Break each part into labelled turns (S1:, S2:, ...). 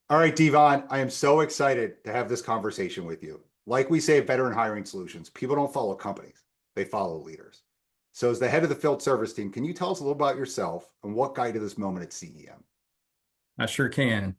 S1: All right, Devon, I am so excited to have this conversation with you. Like we say at Veteran Hiring Solutions, people don't follow companies, they follow leaders. So, as the head of the field service team, can you tell us a little about yourself and what got you to this moment at CEM?
S2: I sure can.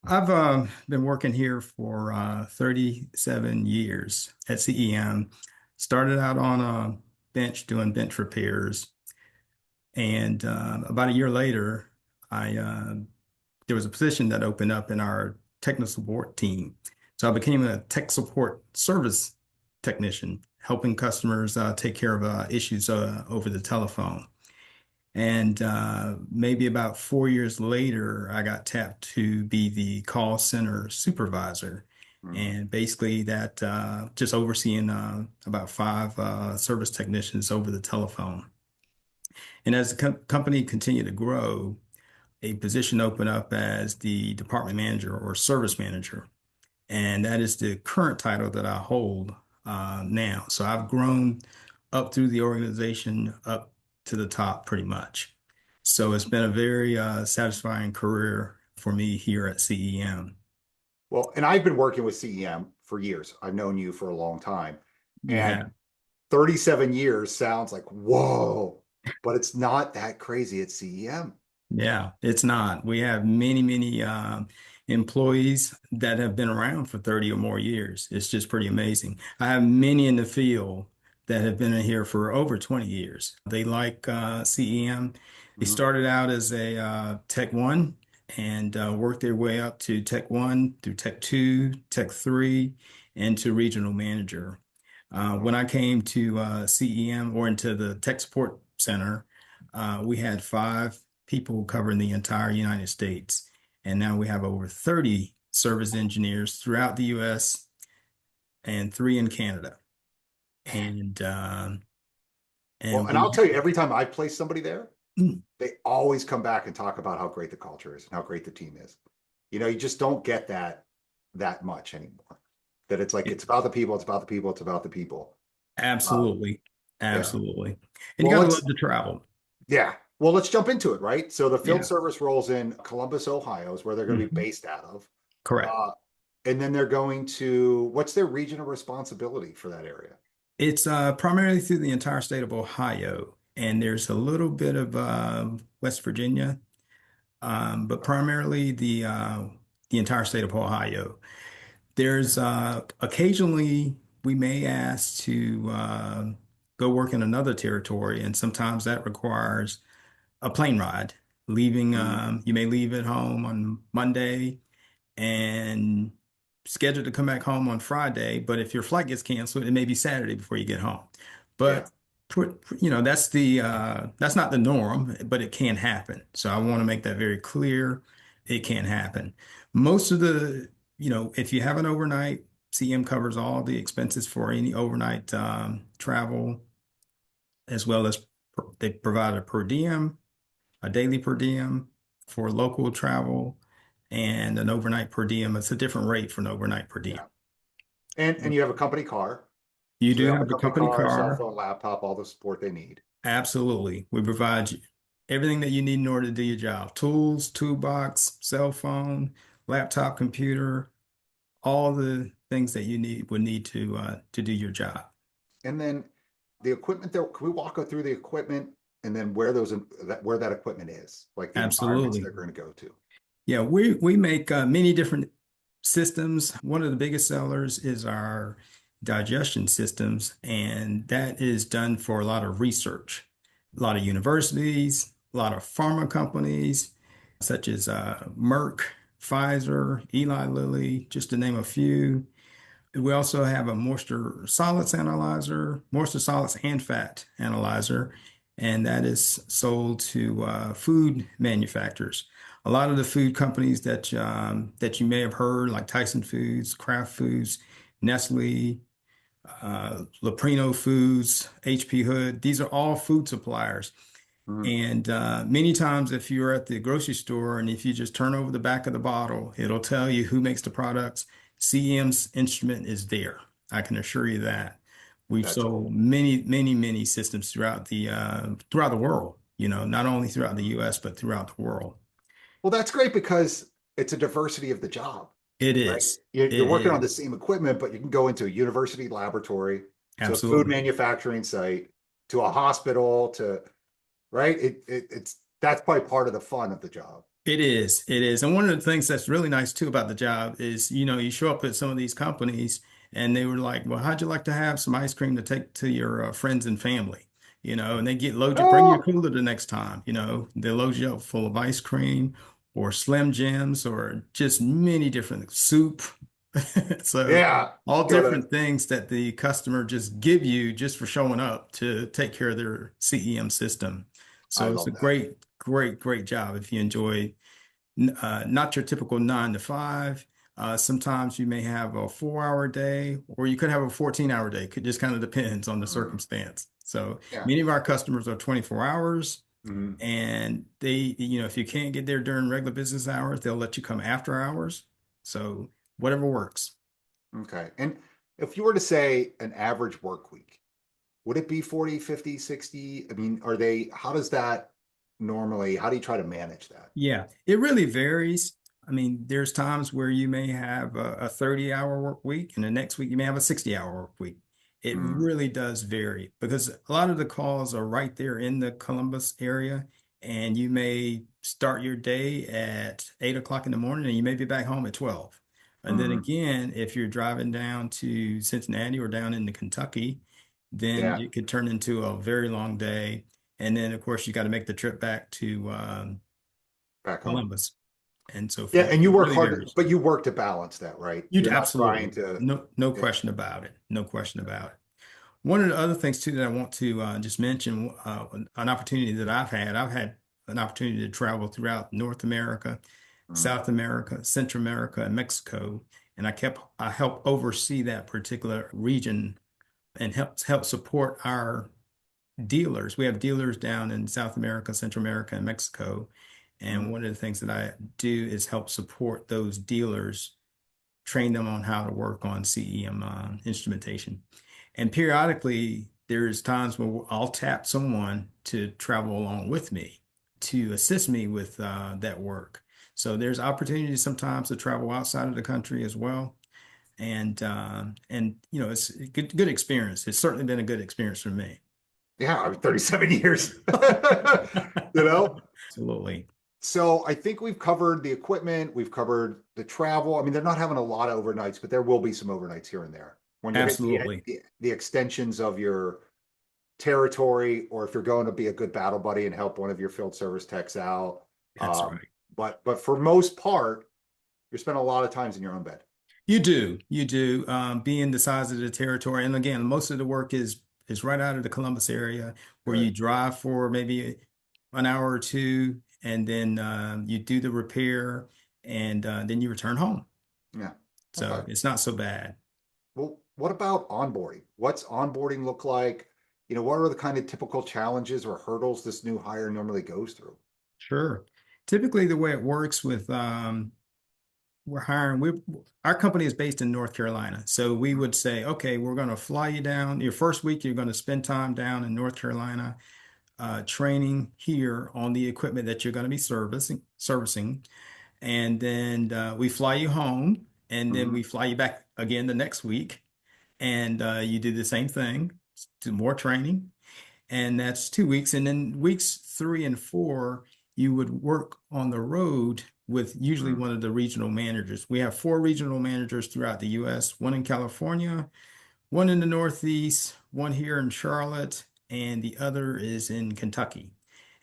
S2: I've been working here for 37 years at CEM. Started out on a bench doing bench repairs, and about a year later, I there was a position that opened up in our technical support team. So I became a tech support service technician, helping customers take care of issues over the telephone. And maybe about 4 years later, I got tapped to be the call center supervisor.
S1: Hmm.
S2: And basically, that just overseeing about five service technicians over the telephone. And as the company continued to grow, a position opened up as the department manager or service manager. And that is the current title that I hold now. So I've grown up through the organization, up to the top pretty much. So it's been a very satisfying career for me here at CEM.
S1: Well, and I've been working with CEM for years. I've known you for a long time.
S2: You
S1: And
S2: have.
S1: 37 years sounds like, whoa, but it's not that crazy at CEM.
S2: Yeah, it's not. We have many, many employees that have been around for 30 or more years. It's just pretty amazing. I have many in the field that have been in here for over 20 years. They like CEM. They
S1: Mhm.
S2: started out as a Tech 1 and worked their way up to Tech 1 through Tech 2, Tech 3, and to regional manager. When I came to CEM or into the Tech Support Center, we had five people covering the entire United States. And now we have over 30 service engineers throughout the US and three in Canada. And
S1: Well,
S2: and
S1: and I'll
S2: we
S1: tell you, every time I place somebody there, they always come back and talk about how great the culture is and how great the team is. You just don't get that much anymore. That it's like it's about the people, it's about the people, it's about the people. Um,
S2: absolutely,
S1: yeah.
S2: absolutely. And you
S1: Well,
S2: got to love
S1: let's
S2: to travel.
S1: yeah. Well, let's jump into it, right? So the field
S2: Yeah.
S1: service rolls in Columbus, Ohio, is where they're going to be
S2: Mhm.
S1: based out of.
S2: Correct.
S1: Uh, and then they're going to what's their region of responsibility for that area?
S2: It's primarily through the entire state of Ohio, and there's a little bit of West Virginia, but primarily the entire state of Ohio. There's occasionally we may ask to go work in another territory, and sometimes that requires a plane ride. Leaving,
S1: Mhm.
S2: you may leave at home on Monday and scheduled to come back home on Friday, but if your flight gets canceled, it may be Saturday before you get home.
S1: Yeah.
S2: But that's not the norm, but it can happen. So I want to make that very clear. It can happen. Most of if you have an overnight, CM covers all the expenses for any overnight travel, as well as they provide a per diem, a daily per diem for local travel, and an overnight per diem. It's a different rate for an overnight per diem.
S1: Yeah. And you have a company car.
S2: You
S1: So they
S2: do
S1: have the
S2: have a
S1: company
S2: company
S1: car, cell
S2: car.
S1: phone, laptop, all the support they need.
S2: Absolutely. We provide you everything that you need in order to do your job. Tools, toolbox, cell phone, laptop, computer, all the things that you would need to do your job.
S1: And then the equipment there, can we walk her through the equipment and then where that equipment is, like the environments
S2: Absolutely.
S1: they're going to go to?
S2: Yeah, we make many different systems. One of the biggest sellers is our digestion systems, and that is done for a lot of research, a lot of universities, a lot of pharma companies, such as Merck, Pfizer, Eli Lilly, just to name a few. We also have a moisture solids analyzer, moisture solids and fat analyzer, and that is sold to food manufacturers. A lot of the food companies that you may have heard, like Tyson Foods, Kraft Foods, Nestle, Leprino Foods, HP Hood, these are all food suppliers.
S1: Mhm.
S2: And many times, if you're at the grocery store and if you just turn over the back of the bottle, it'll tell you who makes the products. CM's instrument is there. I can assure you that. We've
S1: That's
S2: sold
S1: cool.
S2: many, many, many systems throughout the world. Not only throughout the U.S. but throughout the world.
S1: Well, that's great because it's a diversity of the job,
S2: It
S1: right?
S2: is.
S1: You're
S2: It
S1: working on the
S2: is.
S1: same equipment, but you can go into a university laboratory, to a food
S2: Absolutely.
S1: manufacturing site, to a hospital, to right. It's that's probably part of the fun of the job.
S2: It is. It is. And one of the things that's really nice too about the job is, you show up at some of these companies and they were like, well, how'd you like to have some ice cream to take to your friends and family? And they load you, bring you a
S1: Oh,
S2: cooler the next time, they load you up full of ice cream or Slim Jims or just many different soup. So
S1: yeah.
S2: all
S1: Go to
S2: different things that the customer just give you just for showing up to take care of their CEM system.
S1: I
S2: So it's a
S1: love that.
S2: great, great, great job if you enjoy not your typical 9 to 5. Sometimes you may have a 4 hour day, or you could have a 14-hour day. It just kind of depends on the
S1: Mm,
S2: circumstance. So
S1: yeah.
S2: many of our customers are 24 hours,
S1: Mhm.
S2: and if you can't get there during regular business hours, they'll let you come after hours. So whatever works.
S1: Okay. And if you were to say an average work week, would it be 40, 50, 60? I mean, how does that normally, how do you try to manage that?
S2: Yeah, it really varies. I mean, there's times where you may have a 30-hour work week, and the next week you may have a 60-hour work week. It
S1: Mm,
S2: really does vary because a lot of the calls are right there in the Columbus area, and you may start your day at 8 o'clock in the morning and you may be back home at 12. And then
S1: mm,
S2: again, if you're driving down to Cincinnati or down into Kentucky, then
S1: yeah.
S2: it could turn into a very long day. And then, of course, you got to make the trip back to
S1: Back home.
S2: Columbus and so
S1: Yeah.
S2: forth.
S1: And you
S2: So it
S1: work
S2: really
S1: hard,
S2: varies.
S1: but you work to balance that, right?
S2: You'd
S1: You're not trying
S2: absolutely,
S1: to,
S2: no
S1: yeah.
S2: question about it. No question about it. One of the other things too that I want to just mention, an opportunity that I've had an opportunity to travel throughout North America,
S1: Mm,
S2: South America, Central America, and Mexico. And I help oversee that particular region and help support our dealers. We have dealers down in South America, Central America, and Mexico. And
S1: mm,
S2: one of the things that I do is help support those dealers, train them on how to work on CEM instrumentation. And periodically, there's times where I'll tap someone to travel along with me to assist me with that work. So there's opportunities sometimes to travel outside of the country as well. And it's a good experience. It's certainly been a good experience for me.
S1: yeah. I mean, 37 years, you know?
S2: Absolutely.
S1: So I think we've covered the equipment, we've covered the travel. I mean, they're not having a lot of overnights, but there will be some overnights here and there when you're hitting
S2: Absolutely.
S1: the extensions of your territory, or if you're going to be a good battle buddy and help one of your field service techs out.
S2: That's
S1: Um,
S2: right.
S1: but for most part, you're spending a lot of times in your own bed.
S2: You do. You do. Being the size of the territory. And again, most of the work is right out of the Columbus area where you
S1: Good.
S2: drive for maybe an hour or two, and then you do the repair, and then you return home.
S1: Yeah. Okay.
S2: So it's not so bad.
S1: Well, what about onboarding? What's onboarding look like? What are the kind of typical challenges or hurdles this new hire normally goes through?
S2: Sure. Typically, the way it works with we're hiring, our company is based in North Carolina. So we would say, okay, we're going to fly you down. Your first week, you're going to spend time down in North Carolina, training here on the equipment that you're going to be servicing. And then we fly you home, and then
S1: Hmm.
S2: we fly you back again the next week. And you do the same thing, do more training, and that's 2 weeks. And then weeks 3 and 4, you would work on the road with usually
S1: Hmm.
S2: one of the regional managers. We have 4 regional managers throughout the US, one in California, one in the Northeast, one here in Charlotte, and the other is in Kentucky.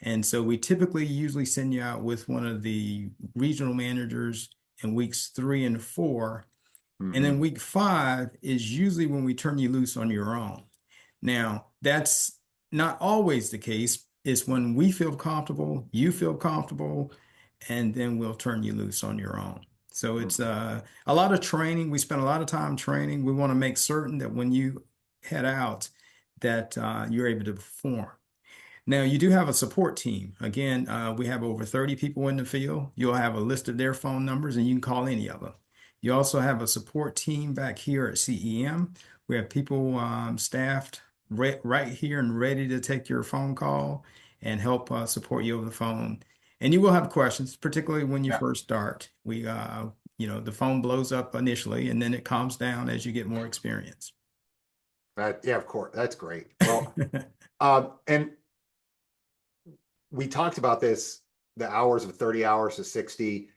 S2: And so we typically usually send you out with one of the regional managers in weeks 3 and 4. And
S1: Hmm.
S2: then week 5 is usually when we turn you loose on your own. Now, that's not always the case. It's when we feel comfortable, you feel comfortable, and then we'll turn you loose on your own. So it's
S1: Okay.
S2: a lot of training. We spend a lot of time training. We want to make certain that when you head out, that you're able to perform. Now, you do have a support team. Again, we have over 30 people in the field. You'll have a list of their phone numbers and you can call any of them. You also have a support team back here at CEM. We have people staffed right here and ready to take your phone call and help support you over the phone. And you will have questions, particularly when you
S1: Yeah.
S2: first start. The phone blows up initially and then it calms down as you get more experience.
S1: Yeah, of course. That's great. Well, and we talked about this, the hours of 30 hours to 60.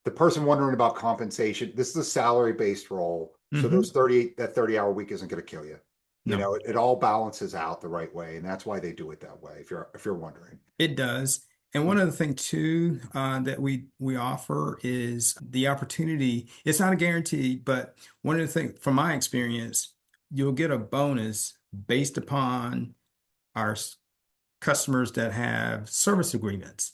S1: The person wondering about compensation, this is a salary-based role. So
S2: Hmm.
S1: that 30-hour week isn't going to kill you. You
S2: No,
S1: know, it all balances out the right way. And that's why they do it that way, if you're wondering.
S2: it does. And one other thing too that we offer is the opportunity. It's not a guarantee, but one of the things from my experience, you'll get a bonus based upon our customers that have service agreements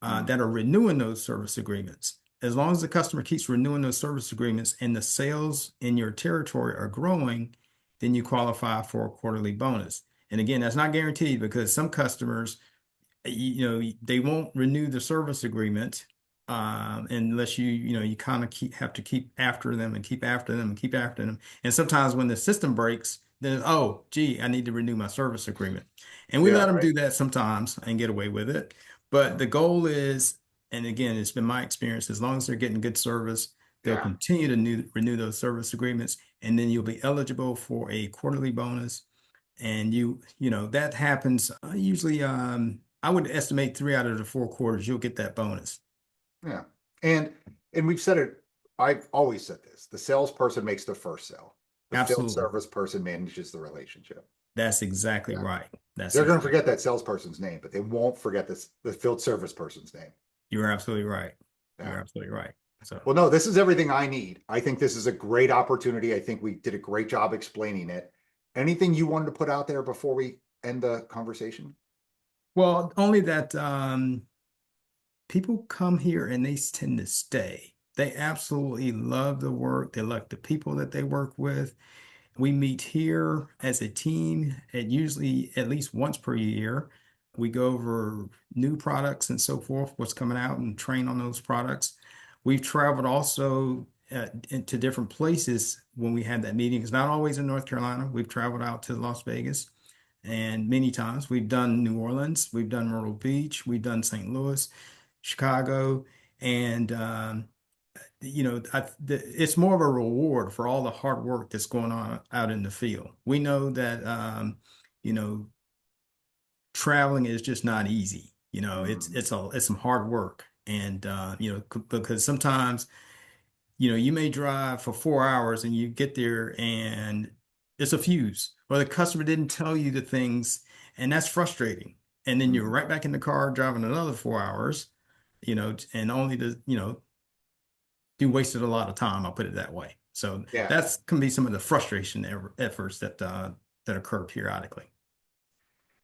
S1: Mm.
S2: that are renewing those service agreements. As long as the customer keeps renewing those service agreements and the sales in your territory are growing, then you qualify for a quarterly bonus. And again, that's not guaranteed because some customers, they won't renew the service agreement unless you kind of have to keep after them and keep after them and keep after them. And sometimes when the system breaks, then oh, gee, I need to renew my service agreement. And we
S1: Yeah,
S2: let them
S1: right.
S2: do that sometimes and get away with it. But the goal is, and again, it's been my experience, as long as they're getting good service, they'll
S1: Yeah.
S2: continue to renew those service agreements, and then you'll be eligible for a quarterly bonus. And that happens usually. I would estimate 3 out of the 4 quarters, you'll get that bonus.
S1: Yeah. And we've said it, I've always said this. The salesperson makes the first sale. The field
S2: Absolutely.
S1: service person manages the relationship.
S2: That's exactly
S1: Yeah.
S2: right. That's
S1: They're going to
S2: exactly.
S1: forget that salesperson's name, but they won't forget the field service person's name.
S2: You're absolutely right.
S1: Yeah.
S2: You're absolutely right. So,
S1: Well, no, this is everything I need. I think this is a great opportunity. I think we did a great job explaining it. Anything you wanted to put out there before we end the conversation?
S2: well, only that people come here and they tend to stay. They absolutely love the work. They like the people that they work with. We meet here as a team at usually at least once per year. We go over new products and so forth, what's coming out, and train on those products. We've traveled also into different places when we had that meeting. It's not always in North Carolina. We've traveled out to Las Vegas, and many times we've done New Orleans, we've done Myrtle Beach, we've done St. Louis, Chicago, and it's more of a reward for all the hard work that's going on out in the field. We know that, you know, traveling is just not easy.
S1: Mm.
S2: It's some hard work, and because sometimes, you may drive for 4 hours and you get there and it's a fuse, or the customer didn't tell you the things, and that's frustrating. And then you're
S1: Mm.
S2: right back in the car driving another 4 hours, and only to, you wasted a lot of time. I'll put it that way. So
S1: Yeah.
S2: that's can be some of the frustration efforts that occur periodically.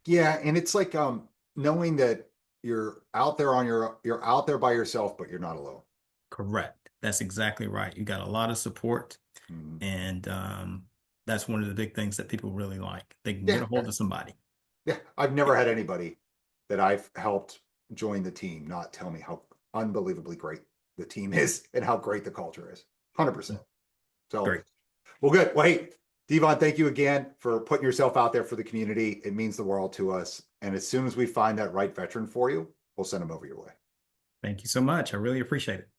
S1: Yeah. And it's like knowing that you're out there by yourself, but you're not alone.
S2: Correct. That's exactly right. You got a lot of support,
S1: Mm.
S2: and that's one of the big things that people really like. They can get
S1: Yeah.
S2: a hold of somebody.
S1: Yeah. I've never had anybody that I've helped join the team not tell me how unbelievably great the team is and how great the culture is. 100%. So,
S2: Great.
S1: well, good. Well, hey, Devon, thank you again for putting yourself out there for the community. It means the world to us. And as soon as we find that right veteran for you, we'll send them over your way.
S2: Thank you so much. I really appreciate it.